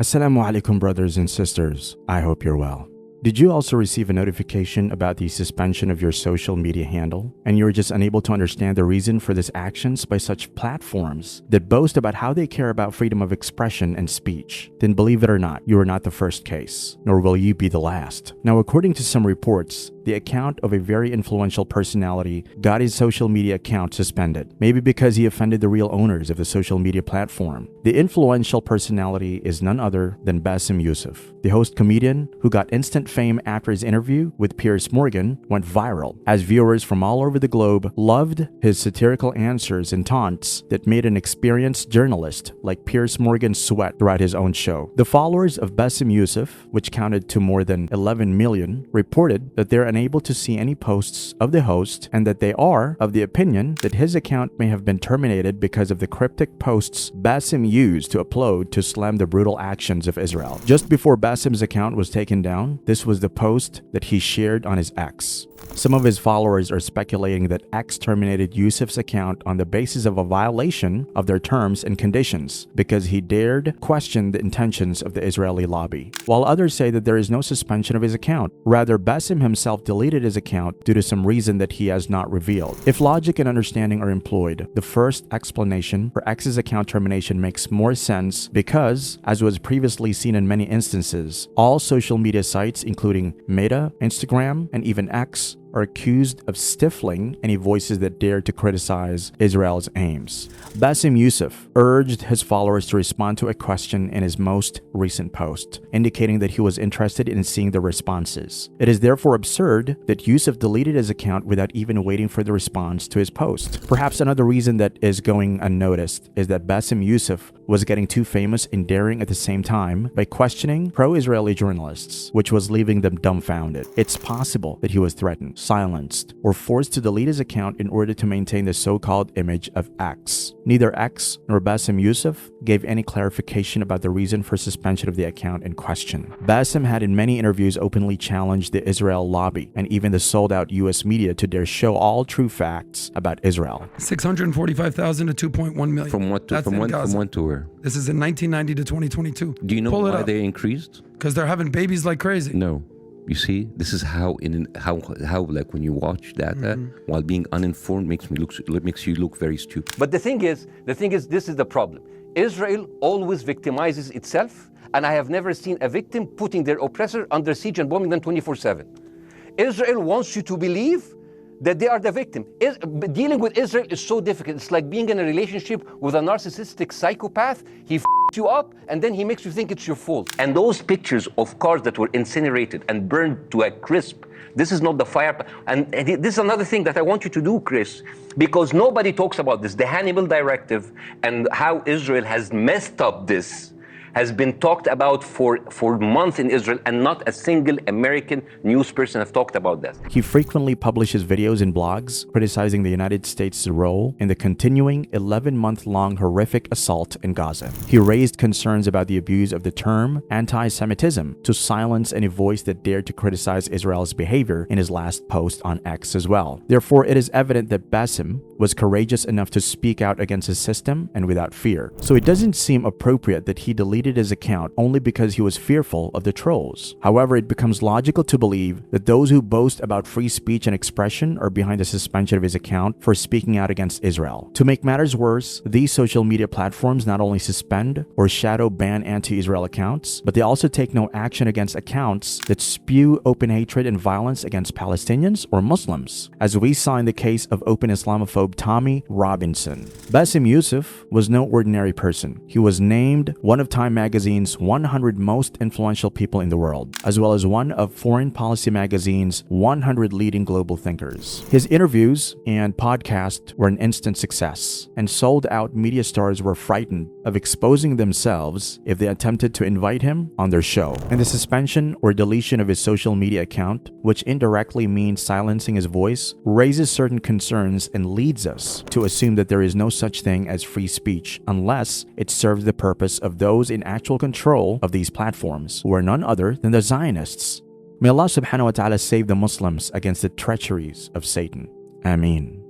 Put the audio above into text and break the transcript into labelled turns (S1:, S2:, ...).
S1: Assalamu alaikum, brothers and sisters. I hope you're well. Did you also receive a notification about the suspension of your social media handle, and you're just unable to understand the reason for these actions by such platforms that boast about how they care about freedom of expression and speech? Then believe it or not, you are not the first case, nor will you be the last. Now, according to some reports, the account of a very influential personality got his social media account suspended, maybe because he offended the real owners of the social media platform. The influential personality is none other than Bassam Yousef, the host comedian who got instant fame after his interview with Piers Morgan went viral, as viewers from all over the globe loved his satirical answers and taunts that made an experienced journalist like Piers Morgan sweat throughout his own show. The followers of Bassam Yousef, which counted to more than 11 million, reported that they're unable to see any posts of the host and that they are of the opinion that his account may have been terminated because of the cryptic posts Bassam used to upload to slam the brutal actions of Israel. Just before Bassam's account was taken down, this was the post that he shared on his X. Some of his followers are speculating that X terminated Youssef's account on the basis of a violation of their terms and conditions because he dared question the intentions of the Israeli lobby, while others say that there is no suspension of his account. Rather, Bassam himself deleted his account due to some reason that he has not revealed. If logic and understanding are employed, the first explanation for X's account termination makes more sense because, as was previously seen in many instances, all social media sites, including Meta, Instagram, and even X, are accused of stifling any voices that dare to criticize Israel's aims. Bassam Yousef urged his followers to respond to a question in his most recent post, indicating that he was interested in seeing the responses. It is therefore absurd that Yousef deleted his account without even waiting for the response to his post. Perhaps another reason that is going unnoticed is that Bassam Yousef was getting too famous and daring at the same time by questioning pro-Israeli journalists, which was leaving them dumbfounded. It's possible that he was threatened, silenced, or forced to delete his account in order to maintain the so-called image of X. Neither X nor Bassam Yousef gave any clarification about the reason for suspension of the account in question. Bassam had in many interviews openly challenged the Israel lobby and even the sold-out US media to dare show all true facts about Israel.
S2: 645,000 to 2.1 million.
S3: From what to, from when to where?
S2: This is in 1990 to 2022.
S3: Do you know why they increased?
S2: Because they're having babies like crazy.
S3: No. You see, this is how like when you watch that while being uninformed makes you look very stupid.
S4: But the thing is, this is the problem. Israel always victimizes itself, and I have never seen a victim putting their oppressor under siege and bombing them 24/7. Israel wants you to believe that they are the victim. Dealing with Israel is so difficult. It's like being in a relationship with a narcissistic psychopath. He you up and then he makes you think it's your fault. And those pictures of cars that were incinerated and burned to a crisp, this is not the fire. And this is another thing that I want you to do, Chris, because nobody talks about this. The Hannibal Directive and how Israel has messed up this has been talked about for months in Israel, and not a single American news person have talked about that.
S1: He frequently publishes videos and blogs criticizing the United States' role in the continuing 11-month-long horrific assault in Gaza. He raised concerns about the abuse of the term anti-Semitism to silence any voice that dared to criticize Israel's behavior in his last post on X as well. Therefore, it is evident that Bassam was courageous enough to speak out against his system and without fear. So it doesn't seem appropriate that he deleted his account only because he was fearful of the trolls. However, it becomes logical to believe that those who boast about free speech and expression are behind the suspension of his account for speaking out against Israel. To make matters worse, these social media platforms not only suspend or shadow ban anti-Israel accounts, but they also take no action against accounts that spew open hatred and violence against Palestinians or Muslims, as we saw in the case of open Islamophobe Tommy Robinson. Bassam Yousef was no ordinary person. He was named one of Time magazine's 100 most influential people in the world, as well as one of Foreign Policy magazine's 100 leading global thinkers. His interviews and podcast were an instant success, and sold-out media stars were frightened of exposing themselves if they attempted to invite him on their show. And the suspension or deletion of his social media account, which indirectly means silencing his voice, raises certain concerns and leads us to assume that there is no such thing as free speech unless it serves the purpose of those in actual control of these platforms, who are none other than the Zionists. May Allah subhanahu wa ta'ala save the Muslims against the treacheries of Satan. Ameen.